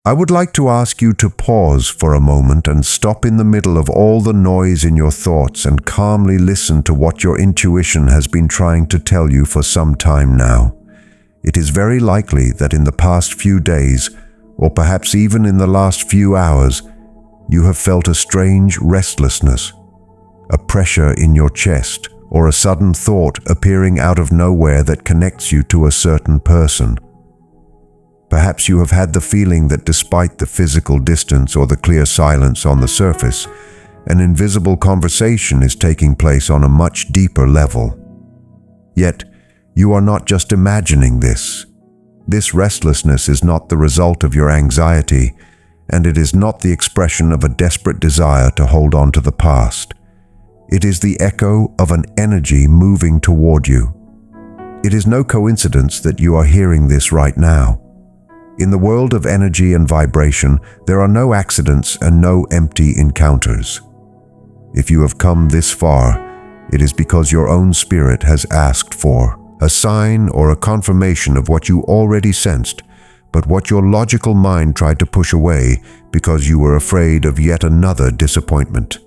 I would like to ask you to pause for a moment and stop in the middle of all the noise in your thoughts and calmly listen to what your intuition has been trying to tell you for some time now. It is very likely that in the past few days, or perhaps even in the last few hours, you have felt a strange restlessness, a pressure in your chest, or a sudden thought appearing out of nowhere that connects you to a certain person. Perhaps you have had the feeling that despite the physical distance or the clear silence on the surface, an invisible conversation is taking place on a much deeper level. Yet, you are not just imagining this. This restlessness is not the result of your anxiety, and it is not the expression of a desperate desire to hold on to the past. It is the echo of an energy moving toward you. It is no coincidence that you are hearing this right now. In the world of energy and vibration, there are no accidents and no empty encounters. If you have come this far, it is because your own spirit has asked for a sign or a confirmation of what you already sensed, but what your logical mind tried to push away because you were afraid of yet another disappointment.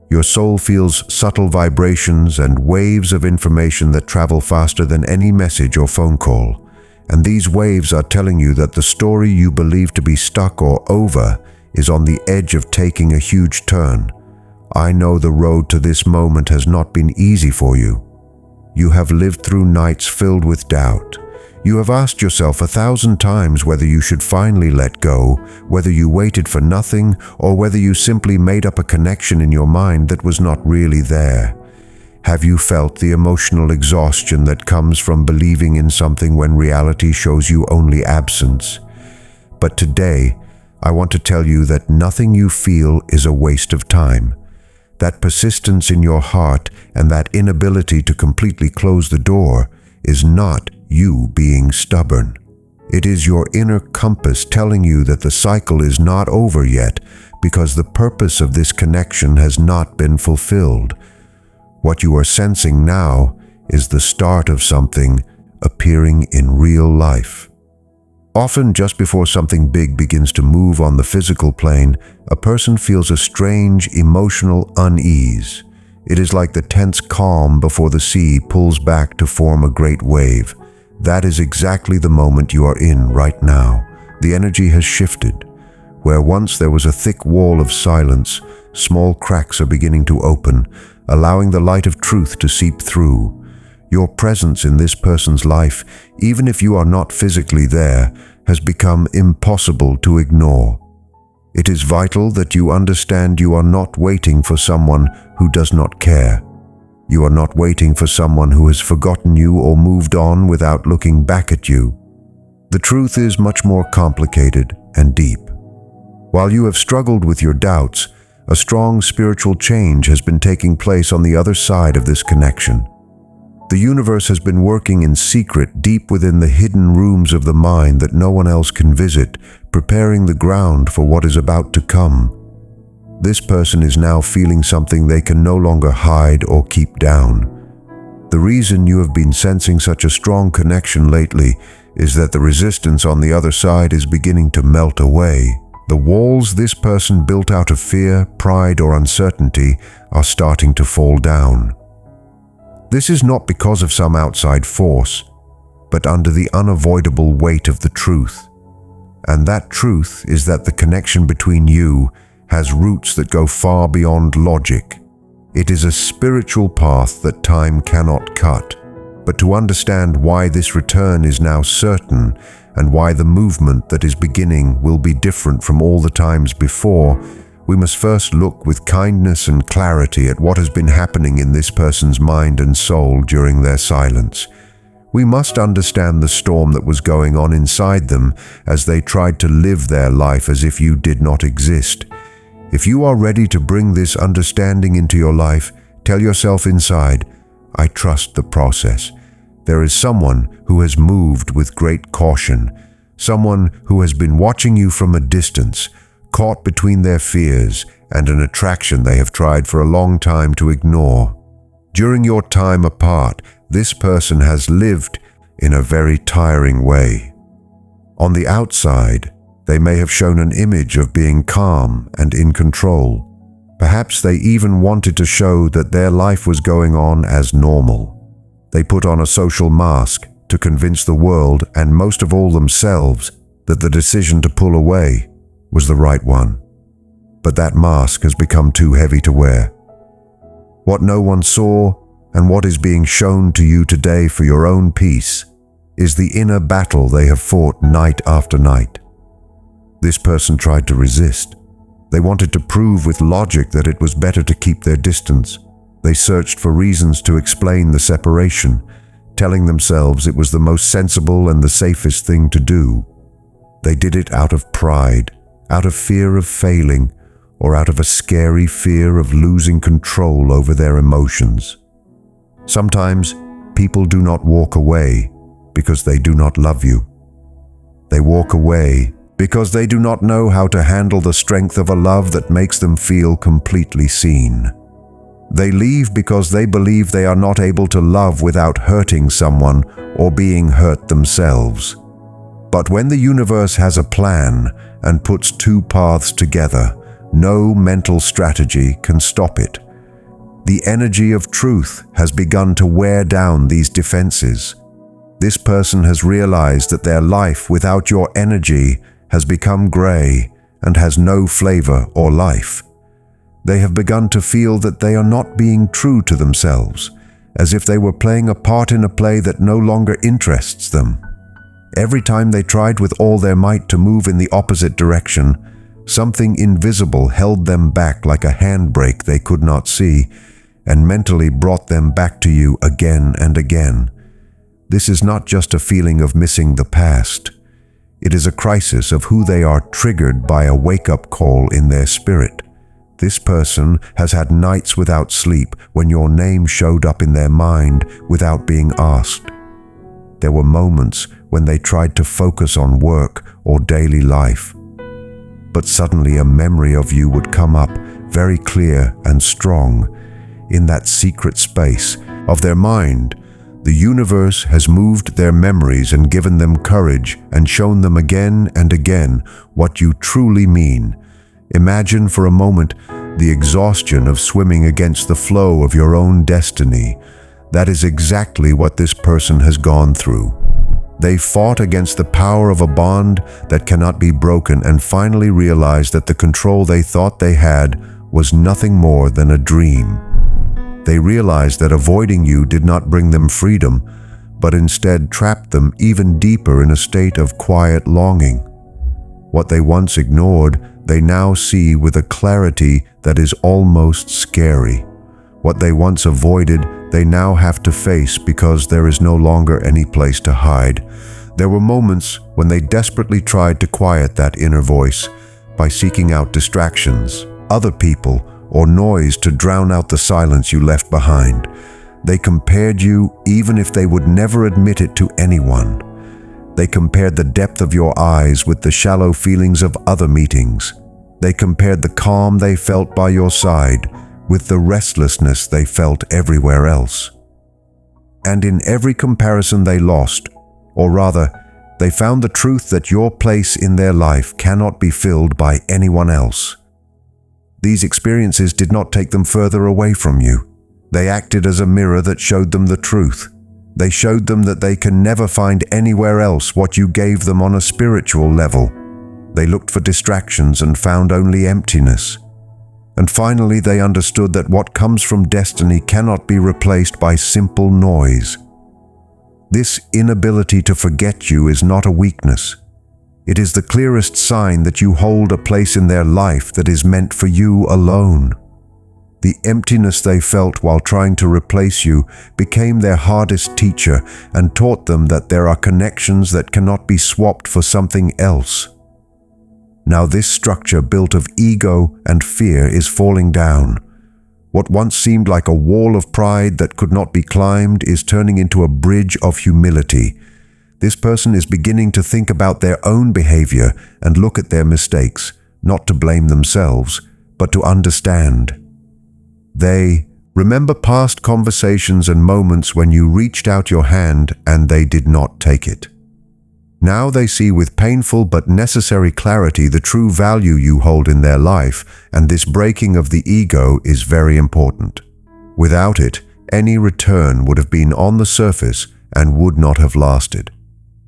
Your soul feels subtle vibrations and waves of information that travel faster than any message or phone call. And these waves are telling you that the story you believe to be stuck or over is on the edge of taking a huge turn. I know the road to this moment has not been easy for you. You have lived through nights filled with doubt. You have asked yourself 1,000 times whether you should finally let go, whether you waited for nothing, or whether you simply made up a connection in your mind that was not really there. Have you felt the emotional exhaustion that comes from believing in something when reality shows you only absence? But today, I want to tell you that nothing you feel is a waste of time. That persistence in your heart and that inability to completely close the door is not you being stubborn. It is your inner compass telling you that the cycle is not over yet because the purpose of this connection has not been fulfilled. What you are sensing now is the start of something appearing in real life. Often, just before something big begins to move on the physical plane, a person feels a strange emotional unease. It is like the tense calm before the sea pulls back to form a great wave. That is exactly the moment you are in right now. The energy has shifted. Where once there was a thick wall of silence, small cracks are beginning to open, allowing the light of truth to seep through. Your presence in this person's life, even if you are not physically there, has become impossible to ignore. It is vital that you understand you are not waiting for someone who does not care. You are not waiting for someone who has forgotten you or moved on without looking back at you. The truth is much more complicated and deep. While you have struggled with your doubts, a strong spiritual change has been taking place on the other side of this connection. The universe has been working in secret deep within the hidden rooms of the mind that no one else can visit, preparing the ground for what is about to come. This person is now feeling something they can no longer hide or keep down. The reason you have been sensing such a strong connection lately is that the resistance on the other side is beginning to melt away. The walls this person built out of fear, pride, or uncertainty are starting to fall down. This is not because of some outside force, but under the unavoidable weight of the truth. And that truth is that the connection between you has roots that go far beyond logic. It is a spiritual path that time cannot cut. But to understand why this return is now certain, and why the movement that is beginning will be different from all the times before, we must first look with kindness and clarity at what has been happening in this person's mind and soul during their silence. We must understand the storm that was going on inside them as they tried to live their life as if you did not exist. If you are ready to bring this understanding into your life, tell yourself inside, I trust the process. There is someone who has moved with great caution, someone who has been watching you from a distance, caught between their fears and an attraction they have tried for a long time to ignore. During your time apart, this person has lived in a very tiring way. On the outside, They may have shown an image of being calm and in control. Perhaps they even wanted to show that their life was going on as normal. They put on a social mask to convince the world, and most of all themselves, that the decision to pull away was the right one. But that mask has become too heavy to wear. What no one saw, and what is being shown to you today for your own peace, is the inner battle they have fought night after night. This person tried to resist. They wanted to prove with logic that it was better to keep their distance. They searched for reasons to explain the separation, telling themselves it was the most sensible and the safest thing to do. They did it out of pride, out of fear of failing, or out of a scary fear of losing control over their emotions. Sometimes people do not walk away because they do not love you. They walk away because they do not know how to handle the strength of a love that makes them feel completely seen. They leave because they believe they are not able to love without hurting someone or being hurt themselves. But when the universe has a plan and puts two paths together, no mental strategy can stop it. The energy of truth has begun to wear down these defenses. This person has realized that their life without your energy has become gray and has no flavor or life. They have begun to feel that they are not being true to themselves, as if they were playing a part in a play that no longer interests them. Every time they tried with all their might to move in the opposite direction, something invisible held them back like a handbrake they could not see, and mentally brought them back to you again and again. This is not just a feeling of missing the past. It is a crisis of who they are, triggered by a wake-up call in their spirit. This person has had nights without sleep when your name showed up in their mind without being asked. There were moments when they tried to focus on work or daily life. But suddenly a memory of you would come up, very clear and strong. In that secret space of their mind, the universe has moved their memories and given them courage and shown them again and again what you truly mean. Imagine for a moment the exhaustion of swimming against the flow of your own destiny. That is exactly what this person has gone through. They fought against the power of a bond that cannot be broken and finally realized that the control they thought they had was nothing more than a dream. They realized that avoiding you did not bring them freedom, but instead trapped them even deeper in a state of quiet longing. What they once ignored, they now see with a clarity that is almost scary. What they once avoided, they now have to face because there is no longer any place to hide. There were moments when they desperately tried to quiet that inner voice by seeking out distractions, other people, or noise to drown out the silence you left behind. They compared you even if they would never admit it to anyone. They compared the depth of your eyes with the shallow feelings of other meetings. They compared the calm they felt by your side with the restlessness they felt everywhere else. And in every comparison they lost, or rather, they found the truth that your place in their life cannot be filled by anyone else. These experiences did not take them further away from you. They acted as a mirror that showed them the truth. They showed them that they can never find anywhere else what you gave them on a spiritual level. They looked for distractions and found only emptiness. And finally, they understood that what comes from destiny cannot be replaced by simple noise. This inability to forget you is not a weakness. It is the clearest sign that you hold a place in their life that is meant for you alone. The emptiness they felt while trying to replace you became their hardest teacher and taught them that there are connections that cannot be swapped for something else. Now this structure built of ego and fear is falling down. What once seemed like a wall of pride that could not be climbed is turning into a bridge of humility. This person is beginning to think about their own behavior and look at their mistakes, not to blame themselves, but to understand. They remember past conversations and moments when you reached out your hand and they did not take it. Now they see with painful but necessary clarity the true value you hold in their life, and this breaking of the ego is very important. Without it, any return would have been on the surface and would not have lasted.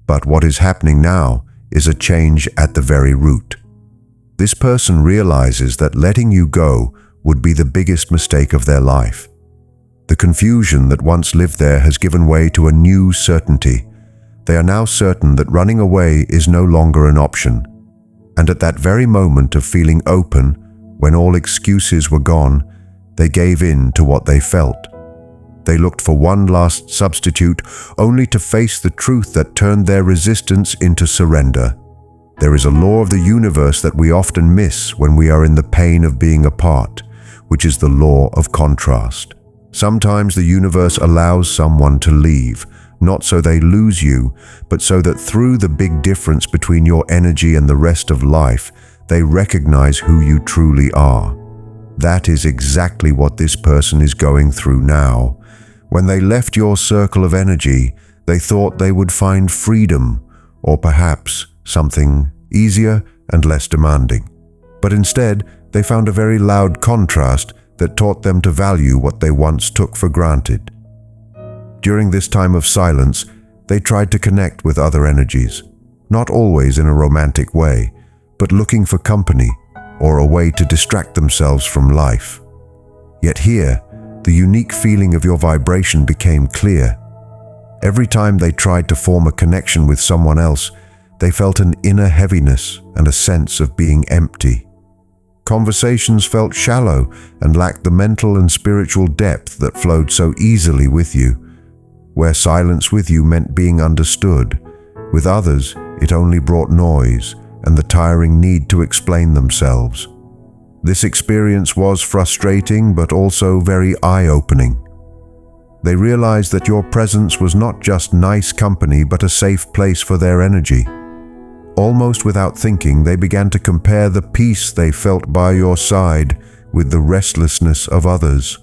But what is happening now is a change at the very root. This person realizes that letting you go would be the biggest mistake of their life. The confusion that once lived there has given way to a new certainty. They are now certain that running away is no longer an option. And at that very moment of feeling open, when all excuses were gone, they gave in to what they felt. They looked for one last substitute, only to face the truth that turned their resistance into surrender. There is a law of the universe that we often miss when we are in the pain of being apart, which is the law of contrast. Sometimes the universe allows someone to leave, not so they lose you, but so that through the big difference between your energy and the rest of life, they recognize who you truly are. That is exactly what this person is going through now. When they left your circle of energy, they thought they would find freedom, or perhaps something easier and less demanding. But instead, they found a very loud contrast that taught them to value what they once took for granted. During this time of silence, they tried to connect with other energies, not always in a romantic way, but looking for company or a way to distract themselves from life. Yet here, the unique feeling of your vibration became clear. Every time they tried to form a connection with someone else, they felt an inner heaviness and a sense of being empty. Conversations felt shallow and lacked the mental and spiritual depth that flowed so easily with you. Where silence with you meant being understood, with others it only brought noise and the tiring need to explain themselves. This experience was frustrating but also very eye-opening. They realized that your presence was not just nice company but a safe place for their energy. Almost without thinking, they began to compare the peace they felt by your side with the restlessness of others.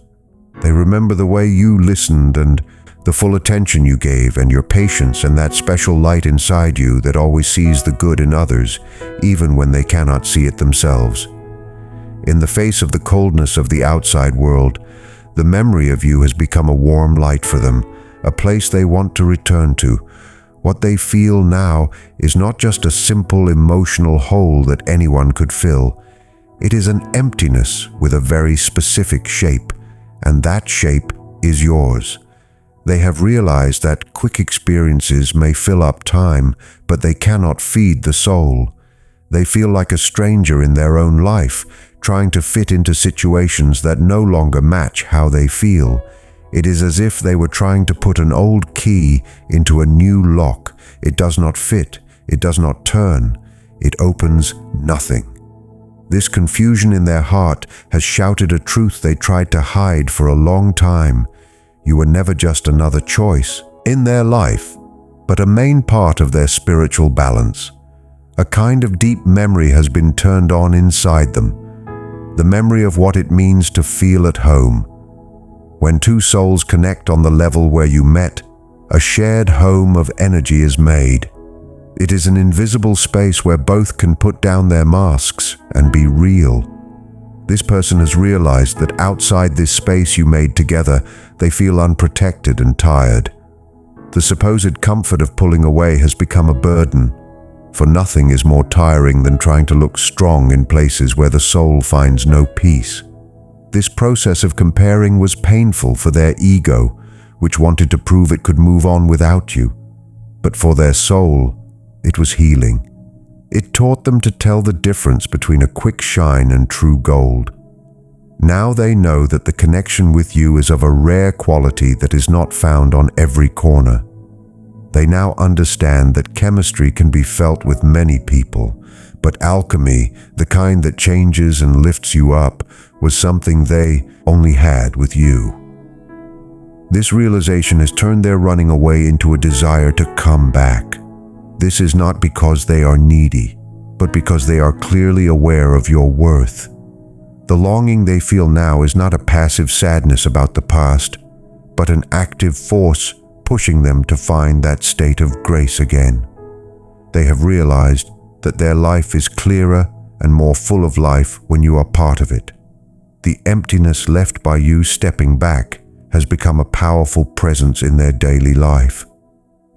They remember the way you listened and the full attention you gave, and your patience and that special light inside you that always sees the good in others, even when they cannot see it themselves. In the face of the coldness of the outside world, the memory of you has become a warm light for them, a place they want to return to. What they feel now is not just a simple emotional hole that anyone could fill. It is an emptiness with a very specific shape, and that shape is yours. They have realized that quick experiences may fill up time, but they cannot feed the soul. They feel like a stranger in their own life, trying to fit into situations that no longer match how they feel. It is as if they were trying to put an old key into a new lock. It does not fit, it does not turn, it opens nothing. This confusion in their heart has shouted a truth they tried to hide for a long time. You were never just another choice in their life, but a main part of their spiritual balance. A kind of deep memory has been turned on inside them, the memory of what it means to feel at home. When two souls connect on the level where you met, a shared home of energy is made. It is an invisible space where both can put down their masks and be real. This person has realized that outside this space you made together, they feel unprotected and tired. The supposed comfort of pulling away has become a burden, for nothing is more tiring than trying to look strong in places where the soul finds no peace. This process of comparing was painful for their ego, which wanted to prove it could move on without you. But for their soul, it was healing. It taught them to tell the difference between a quick shine and true gold. Now they know that the connection with you is of a rare quality that is not found on every corner. They now understand that chemistry can be felt with many people, but alchemy, the kind that changes and lifts you up, was something they only had with you. This realization has turned their running away into a desire to come back. This is not because they are needy, but because they are clearly aware of your worth. The longing they feel now is not a passive sadness about the past, but an active force pushing them to find that state of grace again. They have realized that their life is clearer and more full of life when you are part of it. The emptiness left by you stepping back has become a powerful presence in their daily life.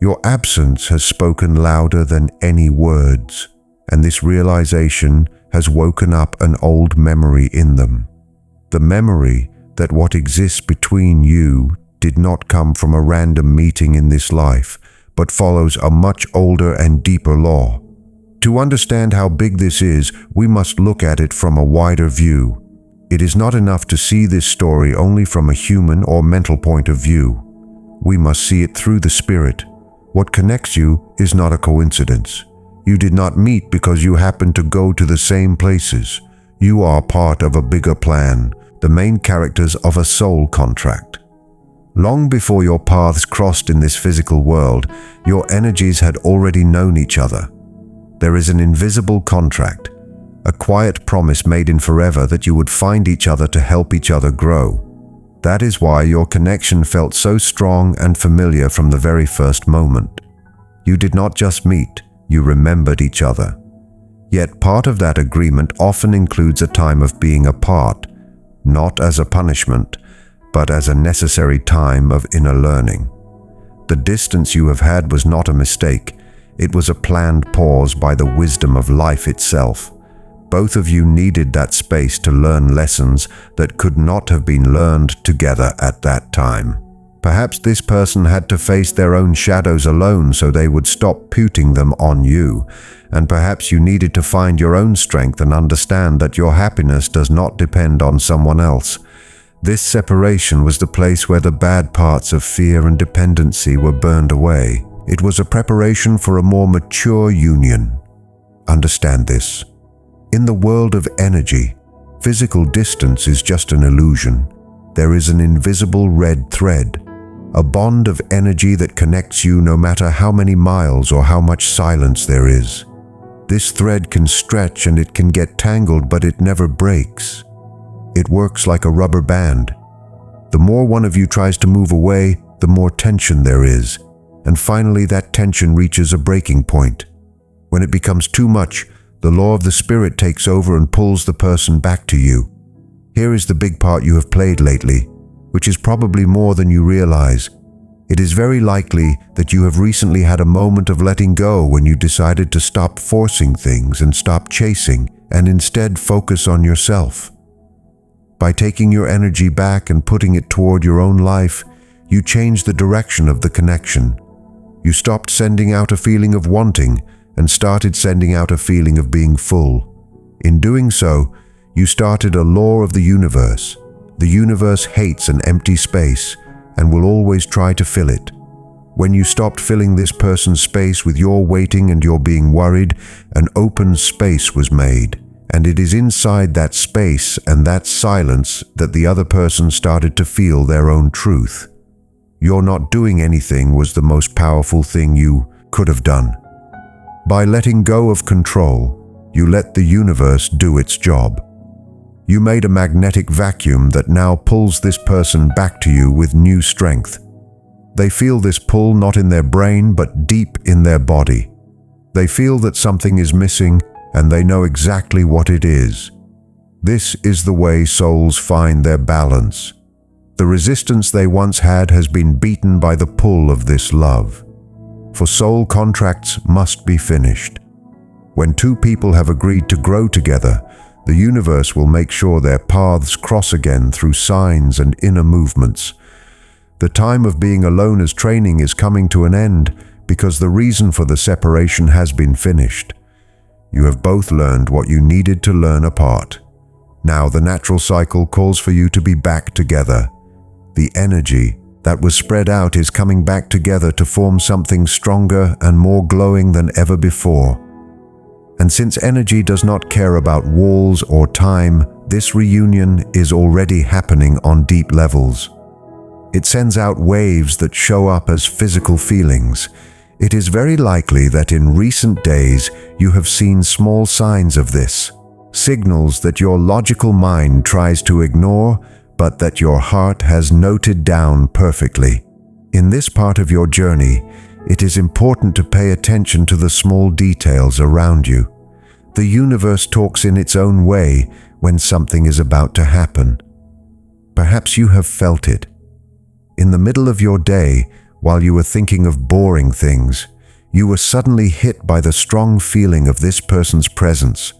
Your absence has spoken louder than any words, and this realization has woken up an old memory in them. The memory that what exists between you did not come from a random meeting in this life, but follows a much older and deeper law. To understand how big this is, we must look at it from a wider view. It is not enough to see this story only from a human or mental point of view. We must see it through the spirit. What connects you is not a coincidence. You did not meet because you happened to go to the same places. You are part of a bigger plan, the main characters of a soul contract. Long before your paths crossed in this physical world, your energies had already known each other. There is an invisible contract, a quiet promise made in forever that you would find each other to help each other grow. That is why your connection felt so strong and familiar from the very first moment. You did not just meet, you remembered each other. Yet part of that agreement often includes a time of being apart, not as a punishment, but as a necessary time of inner learning. The distance you have had was not a mistake. It was a planned pause by the wisdom of life itself. Both of you needed that space to learn lessons that could not have been learned together at that time. Perhaps this person had to face their own shadows alone so they would stop putting them on you, and perhaps you needed to find your own strength and understand that your happiness does not depend on someone else. This separation was the place where the bad parts of fear and dependency were burned away. It was a preparation for a more mature union. Understand this. In the world of energy, physical distance is just an illusion. There is an invisible red thread, a bond of energy that connects you no matter how many miles or how much silence there is. This thread can stretch and it can get tangled, but it never breaks. It works like a rubber band. The more one of you tries to move away, the more tension there is, and finally that tension reaches a breaking point. When it becomes too much, the law of the spirit takes over and pulls the person back to you. Here is the big part you have played lately, which is probably more than you realize. It is very likely that you have recently had a moment of letting go when you decided to stop forcing things and stop chasing, and instead focus on yourself. By taking your energy back and putting it toward your own life, you changed the direction of the connection. You stopped sending out a feeling of wanting and started sending out a feeling of being full. In doing so, you started a law of the universe. The universe hates an empty space and will always try to fill it. When you stopped filling this person's space with your waiting and your being worried, an open space was made. And it is inside that space and that silence that the other person started to feel their own truth. Your not doing anything was the most powerful thing you could have done. By letting go of control, you let the universe do its job. You made a magnetic vacuum that now pulls this person back to you with new strength. They feel this pull not in their brain but deep in their body. They feel that something is missing and they know exactly what it is. This is the way souls find their balance. The resistance they once had has been beaten by the pull of this love. For soul contracts must be finished. When two people have agreed to grow together, the universe will make sure their paths cross again through signs and inner movements. The time of being alone as training is coming to an end because the reason for the separation has been finished. You have both learned what you needed to learn apart. Now the natural cycle calls for you to be back together. The energy that was spread out is coming back together to form something stronger and more glowing than ever before. And since energy does not care about walls or time, this reunion is already happening on deep levels. It sends out waves that show up as physical feelings. It is very likely that in recent days you have seen small signs of this, signals that your logical mind tries to ignore, but that your heart has noted down perfectly. In this part of your journey, It is important to pay attention to the small details around you. The universe talks in its own way when something is about to happen. Perhaps you have felt it. In the middle of your day, while you were thinking of boring things, you were suddenly hit by the strong feeling of this person's presence.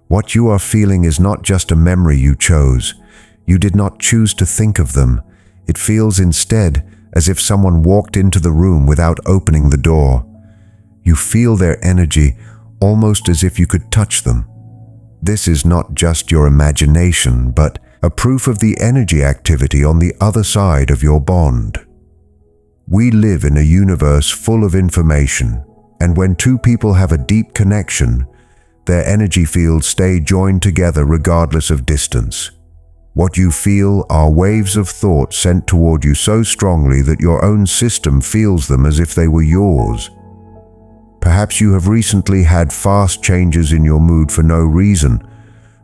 What you are feeling is not just a memory you chose. You did not choose to think of them. It feels instead as if someone walked into the room without opening the door. You feel their energy almost as if you could touch them. This is not just your imagination, but a proof of the energy activity on the other side of your bond. We live in a universe full of information, and when two people have a deep connection, their energy fields stay joined together regardless of distance. What you feel are waves of thought sent toward you so strongly that your own system feels them as if they were yours. Perhaps you have recently had fast changes in your mood for no reason,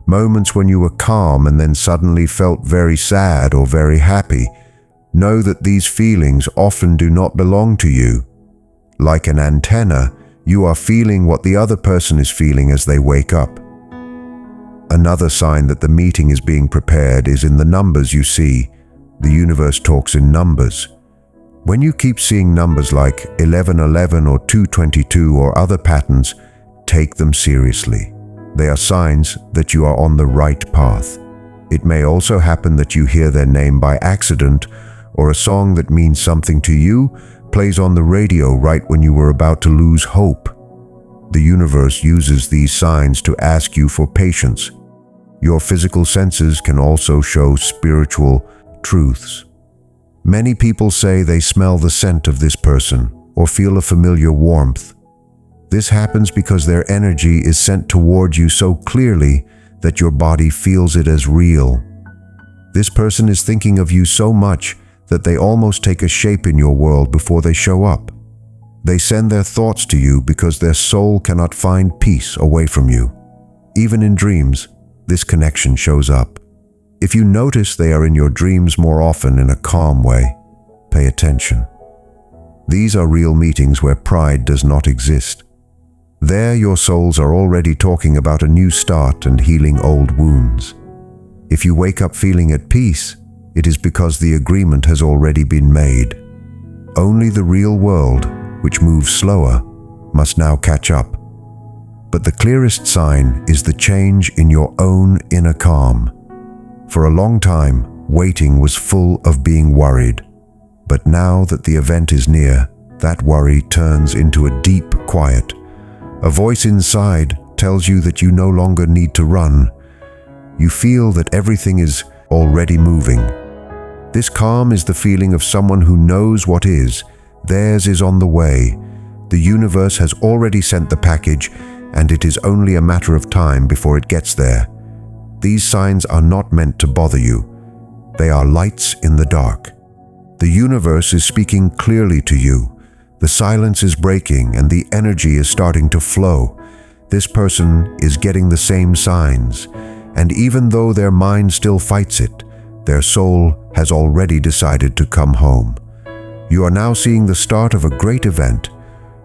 moments when you were calm and then suddenly felt very sad or very happy. Know that these feelings often do not belong to you. Like an antenna, you are feeling what the other person is feeling as they wake up. Another sign that the meeting is being prepared is in the numbers you see. The universe talks in numbers. When you keep seeing numbers like 1111 or 222 or other patterns, take them seriously. They are signs that you are on the right path. It may also happen that you hear their name by accident, or a song that means something to you plays on the radio right when you were about to lose hope. The universe uses these signs to ask you for patience. Your physical senses can also show spiritual truths. Many people say they smell the scent of this person or feel a familiar warmth. This happens because their energy is sent toward you so clearly that your body feels it as real. This person is thinking of you so much that they almost take a shape in your world before they show up. They send their thoughts to you because their soul cannot find peace away from you. Even in dreams, this connection shows up. If you notice they are in your dreams more often in a calm way, pay attention. These are real meetings where pride does not exist. There your souls are already talking about a new start and healing old wounds. If you wake up feeling at peace, it is because the agreement has already been made. Only the real world, which moves slower, must now catch up. But the clearest sign is the change in your own inner calm. For a long time, waiting was full of being worried. But now that the event is near, that worry turns into a deep quiet. A voice inside tells you that you no longer need to run. You feel that everything is already moving. This calm is the feeling of someone who knows what is. Theirs is on the way. The universe has already sent the package, and it is only a matter of time before it gets there. These signs are not meant to bother you. They are lights in the dark. The universe is speaking clearly to you. The silence is breaking and the energy is starting to flow. This person is getting the same signs, and even though their mind still fights it, their soul has already decided to come home. You are now seeing the start of a great event.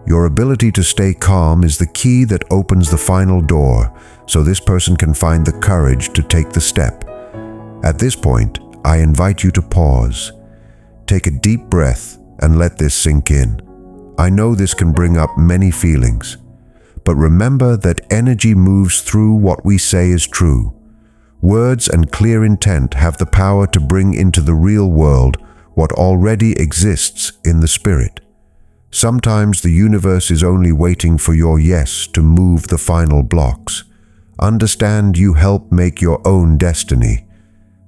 Your ability to stay calm is the key that opens the final door, so this person can find the courage to take the step. At this point, I invite you to pause. Take a deep breath and let this sink in. I know this can bring up many feelings, but remember that energy moves through what we say is true. Words and clear intent have the power to bring into the real world what already exists in the spirit. Sometimes the universe is only waiting for your yes to move the final blocks. Understand you help make your own destiny.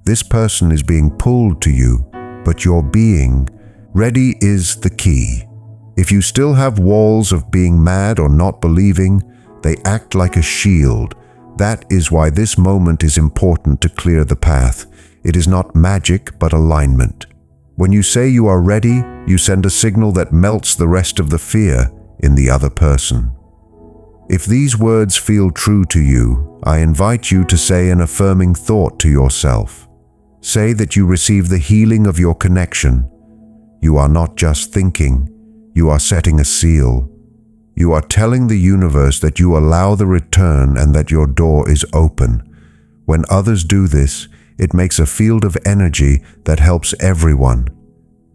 This person is being pulled to you, but your being ready is the key. If you still have walls of being mad or not believing, they act like a shield. That is why this moment is important to clear the path. It is not magic, but alignment. When you say you are ready, you send a signal that melts the rest of the fear in the other person. If these words feel true to you, I invite you to say an affirming thought to yourself. Say that you receive the healing of your connection. You are not just thinking, You are setting a seal. You are telling the universe that you allow the return and that your door is open. When others do this, it makes a field of energy that helps everyone.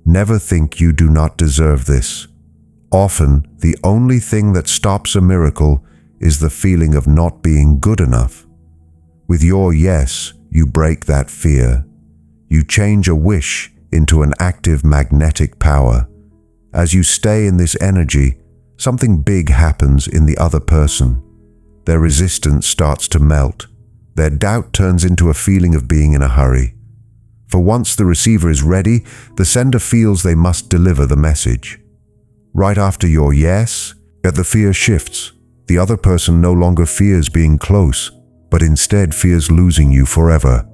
Never think you do not deserve this. Often, the only thing that stops a miracle is the feeling of not being good enough. With your yes, you break that fear. You change a wish into an active magnetic power. As you stay in this energy, something big happens in the other person. Their resistance starts to melt. Their doubt turns into a feeling of being in a hurry. For once the receiver is ready, the sender feels they must deliver the message. Right after your yes, the fear shifts. The other person no longer fears being close, but instead fears losing you forever.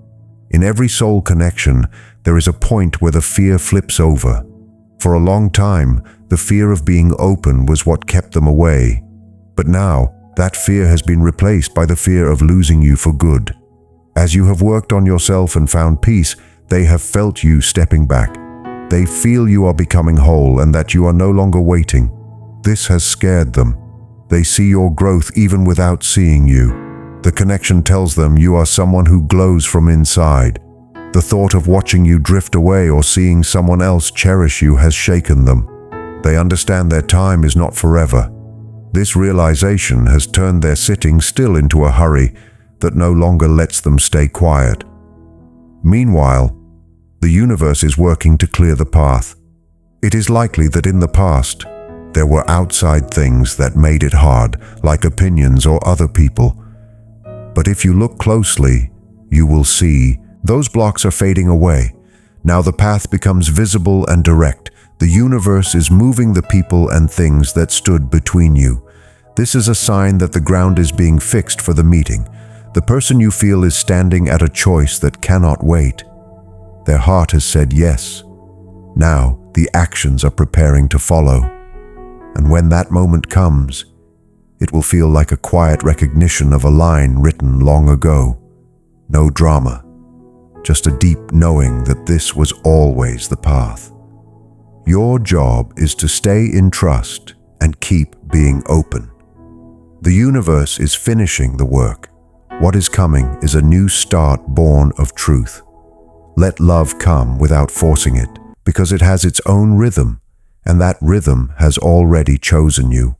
In every soul connection, there is a point where the fear flips over. For a long time, the fear of being open was what kept them away. But now, that fear has been replaced by the fear of losing you for good. As you have worked on yourself and found peace, they have felt you stepping back. They feel you are becoming whole and that you are no longer waiting. This has scared them. They see your growth even without seeing you. The connection tells them you are someone who glows from inside. The thought of watching you drift away or seeing someone else cherish you has shaken them. They understand their time is not forever. This realization has turned their sitting still into a hurry that no longer lets them stay quiet. Meanwhile, the universe is working to clear the path. It is likely that in the past, there were outside things that made it hard, like opinions or other people. But if you look closely, you will see those blocks are fading away. Now the path becomes visible and direct. The universe is moving the people and things that stood between you. This is a sign that the ground is being fixed for the meeting. The person you feel is standing at a choice that cannot wait. Their heart has said yes. Now the actions are preparing to follow. And when that moment comes, it will feel like a quiet recognition of a line written long ago. No drama, just a deep knowing that this was always the path. Your job is to stay in trust and keep being open. The universe is finishing the work. What is coming is a new start born of truth. Let love come without forcing it, because it has its own rhythm, and that rhythm has already chosen you.